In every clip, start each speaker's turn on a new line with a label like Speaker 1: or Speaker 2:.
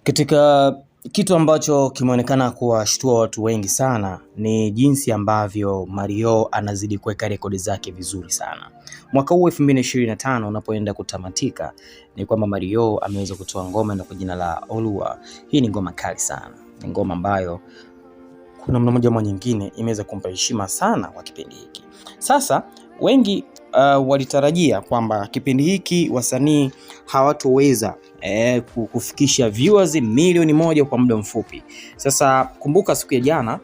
Speaker 1: Katika kitu ambacho kimeonekana kuwashtua watu wengi sana ni jinsi ambavyo Mario anazidi kuweka rekodi zake vizuri sana. Mwaka huu 2025 unapoenda kutamatika ni kwamba Mario ameweza kutoa ngoma na kwa jina la Oluwa. Hii ni ngoma kali sana. Ni ngoma ambayo kuna namna moja ama nyingine imeweza kumpa heshima sana kwa kipindi hiki. Sasa wengi walitarajia kwamba kipindi hiki wasanii hawatoweza kufikisha viewers milioni 1 kwa muda mfupi. Sasa kumbuka siku ya jana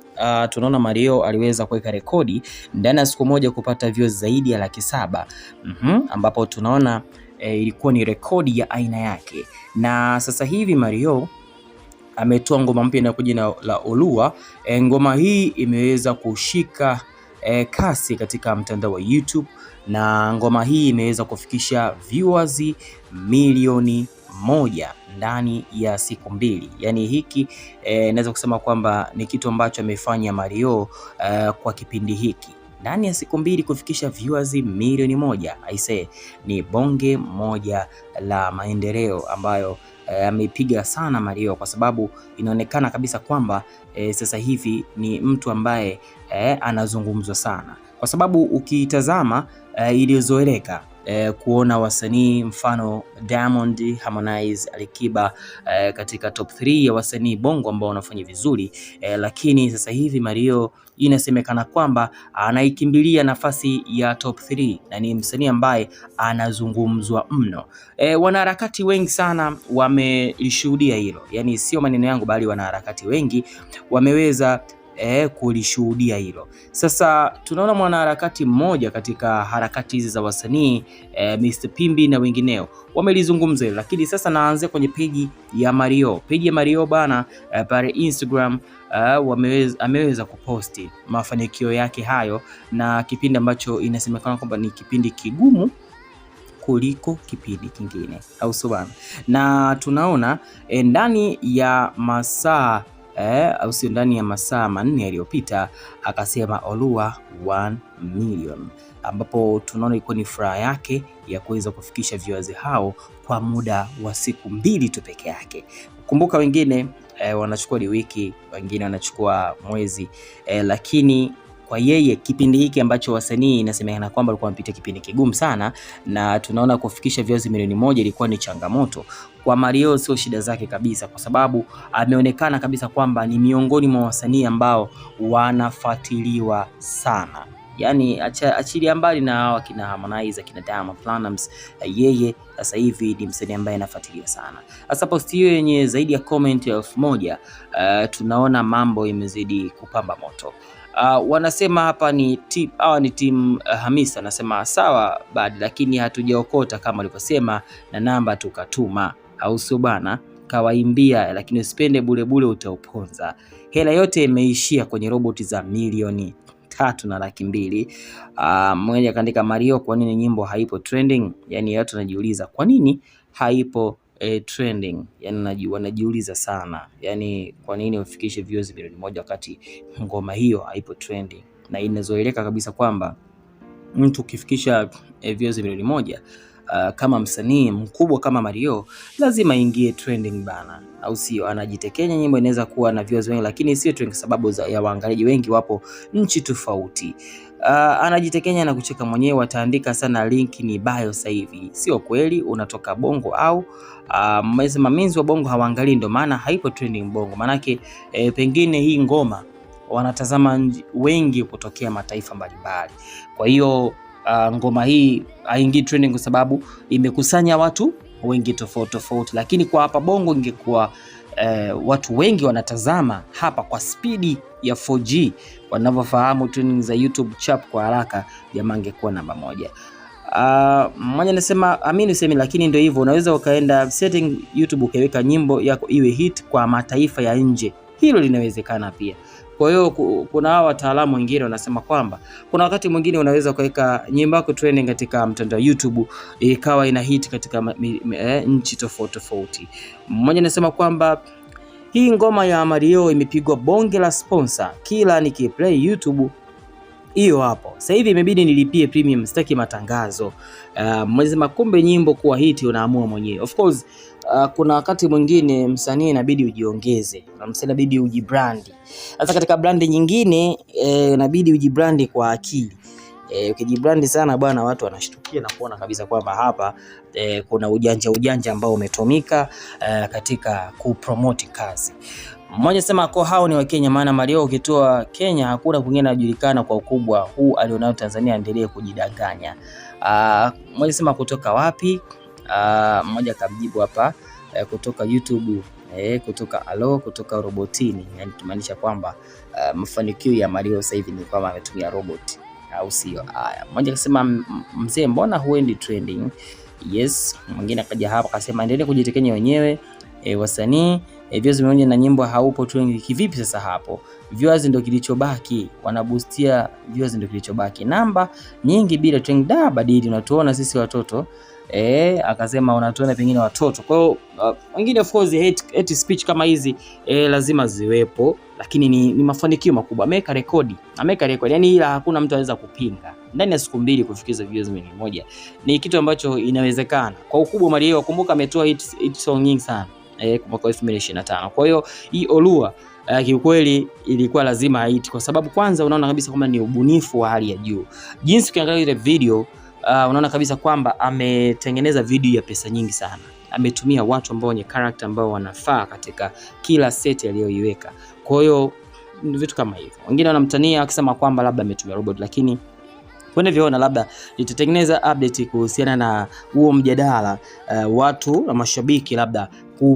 Speaker 1: tunaona Mario aliweza kuweka rekodi ndani ya siku moja kupata views zaidi ya 700,000. Ambapo tunaona ilikuwa ni rekodi ya aina yake. Na sasa hivi Mario ametoa ngoma mpya na kwa jina la Oluwa. Ngoma hii imeweza kushika kasi katika mtandao wa YouTube na ngoma hii imeweza kufikisha viewers milioni 1 ndani ya siku 2. Yani hiki naweza kusema kwamba ni kitu ambacho amefanya Mario kwa kipindi hiki. Ndani ya siku 2 kufikisha viewers milioni 1. Aisee, ni bonge moja la maendeleo ambayo amepiga sana Mario, kwa sababu inaonekana kabisa kwamba sasa hivi ni mtu ambaye anazungumzwa sana, kwa sababu ukitazama iliyozoeleka kuona wasanii mfano Diamond, Harmonize, Alikiba katika top 3 ya wasanii bongo ambao wanafanya vizuri, lakini sasa hivi Mario inasemekana kwamba anaikimbilia nafasi ya top 3 na ni msanii ambaye anazungumzwa mno. Wanaharakati wengi sana wamelishuhudia hilo, yani sio maneno yangu bali wanaharakati wengi wameweza kulishuhudia hilo. Sasa tunaona mwanaharakati mmoja katika harakati hizi za wasanii Mr. Pimbi na wengineo wamelizungumza, lakini sasa naanzia kwenye peji ya Mario. Peji ya Mario bana pale Instagram ameweza kuposti mafanikio yake hayo, na kipindi ambacho inasemekana kwamba ni kipindi kigumu kuliko kipindi kingine, au sio bana? Na tunaona ndani ya masaa au sio, ndani ya masaa 4 yaliyopita akasema Oluwa 1 million, ambapo tunaona ilikuwa ni furaha yake ya kuweza kufikisha viewers hao kwa muda wa siku 2 tu peke yake. Kumbuka wengine wanachukua wiki, wengine wanachukua mwezi, lakini kwa yeye kipindi hiki ambacho wasanii inasemekana kwamba walikuwa wanapitia kipindi kigumu sana, na tunaona kufikisha viewers milioni 1 ilikuwa ni changamoto kwa Mario. Sio shida zake kabisa, kwa sababu ameonekana kabisa kwamba ni miongoni mwa wasanii ambao wanafuatiliwa sana. Yani achilia mbali na wakina Harmonize, akina Diamond Platnumz, yeye sasa hivi ni msanii ambaye anafuatiliwa sana. Sasa post hiyo yenye zaidi ya comment 1000, tunaona mambo imezidi kupamba moto. Wanasema hapa ni team Hamisa, anasema sawa bad, lakini hatujaokota kama alivyosema na namba tukatuma, au sio bana? Kawaimbia, lakini usipende bure bure utauponza. Hela yote imeishia kwenye roboti za milioni 3.2. Mmoja kaandika Mario, kwa nini nyimbo haipo trending? Yani watu wanajiuliza kwa nini haipo trending, yani wanajiuliza sana, yani kwa nini ufikishe views milioni 1 wakati ngoma hiyo haipo trending. Na inazoeleka kabisa kwamba mtu ukifikisha views milioni 1 kama msanii mkubwa kama Mario lazima ingie trending bana, au sio? Anajitekenya, nyimbo inaweza kuwa na views wengi lakini sio trending sababu ya waangaliaji wengi wapo nchi tofauti. Anajitekenya na kucheka mwenyewe, wataandika sana link ni bio sasa hivi. Sio kweli, unatoka Bongo au mamenzi wa Bongo hawaangalii, ndio maana haipo trending Bongo. Manake pengine hii ngoma wanatazama wengi kutokea mataifa mbalimbali. Kwa hiyo ngoma hii haingii trending kwa sababu imekusanya watu wengi tofauti tofauti, lakini kwa hapa Bongo ingekuwa watu wengi wanatazama hapa kwa spidi ya 4G, wanavyofahamu trending za YouTube chap kwa haraka, jamaa angekuwa namba 1. Mmoja anasema amini usemi, lakini ndio hivyo, unaweza ukaenda setting YouTube ukaweka nyimbo yako iwe hit kwa mataifa ya nje, hilo linawezekana pia. Kwa hiyo kuna hao wataalamu wengine wanasema kwamba kuna wakati mwingine unaweza kuweka nyimbo yako trending katika mtandao wa YouTube ikawa ina hit katika nchi tofauti tofauti. Mmoja anasema kwamba hii ngoma ya Mario imepigwa bonge la sponsor, kila nikiplay YouTube hiyo hapo. Sasa hivi imebidi nilipie premium, sitaki matangazo. Mwezi makumbe nyimbo kuwa hiti unaamua mwenyewe. Of course kuna wakati mwingine msanii inabidi ujiongeze, msanii inabidi ujibrandi. Sasa katika brandi nyingine inabidi ujibrandi kwa akili. Ukijibrandi sana bwana, watu wanashtukia na kuona kabisa kwamba hapa kuna ujanja ambao umetumika katika kupromote kazi. Mmoja sema kwa hao ni wa Kenya, maana Mario ukitoa Kenya hakuna kwingine anajulikana kwa ukubwa huu alionao Tanzania, endelee kujidanganya. Mmoja sema kutoka wapi? Mmoja kamjibu hapa kutoka YouTube, kutoka Alo, kutoka robotini, yani kimaanisha kwamba mafanikio ya Mario sasa hivi ni kwamba ametumia robot, au sio? Haya, mmoja akasema mzee, mbona huendi trending? Yes. Mwingine akaja hapa akasema endelee kujitekenya wenyewe wasanii viewers zimeonja na nyimbo haupo trending. Kivipi sasa hapo? Viewers ndio kilichobaki, wanaboostia viewers ndio kilichobaki, namba nyingi bila trending. Da badili, unatuona sisi watoto akasema unatuona pengine watoto. Kwa hiyo wengine of course hate speech kama hizi lazima ziwepo, lakini ni mafanikio makubwa. Ameweka rekodi, yani ila hakuna mtu anaweza kupinga. Ndani ya siku 2 kufikiza views milioni 1 ni kitu ambacho inawezekana kwa ukubwa. Mario kumbuka ametoa hit song nyingi sana kwa mwaka 2025. Kwa hiyo hii Olua kiukweli ilikuwa lazima hit, kwa sababu kwanza unaona kabisa kwamba ni ubunifu wa hali ya juu. Jinsi ukiangalia ile video unaona kabisa kwamba ametengeneza video ya pesa nyingi sana. Ametumia watu ambao wenye character ambao wanafaa katika kila set aliyoiweka. Kwa hiyo vitu kama hivyo. Wengine wanamtania wakisema kwamba labda ametumia robot, lakini kwenda viona labda nitatengeneza update kuhusiana na huo mjadala watu na mashabiki labda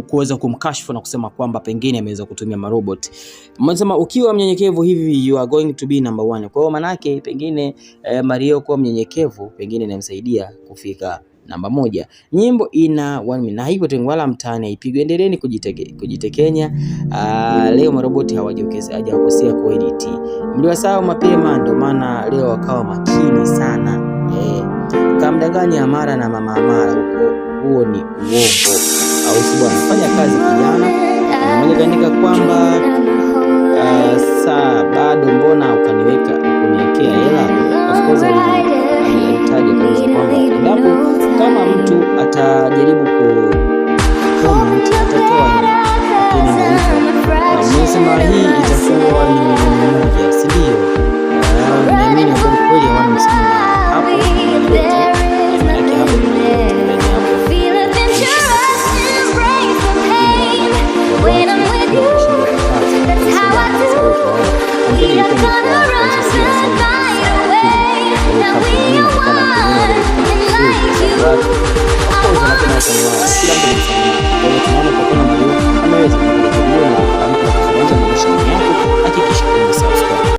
Speaker 1: kuweza kumkashifu na kusema kwamba pengine ameweza kutumia marobot. Mnasema ukiwa mnyenyekevu hivi you are going to be number 1. Kwa hiyo manake pengine Mario kwa mnyenyekevu pengine inamsaidia kufika namba 1. Nyimbo ina 1 minute na hivyo tengwala mtaani haipigwi. Endeleeni kujitekenya. Leo maroboti hawajakosea kuedit. Mliwasahau mapema, ndio maana leo wakawa makini sana. Kamdanganya Amara na mama Amara huo ni uongo. Au sio? Anafanya kazi kijana. Mmoja kaandika kwamba saa bado mbona kuniwekea hela. Of course alitaja kabisa kwamba endapo kama mtu atajaribu comment atatoa hela, lakini nimesema hii itakuwa ni milioni 1, si ndio? Naamini kwa kweli wana msimu hapo kila mtu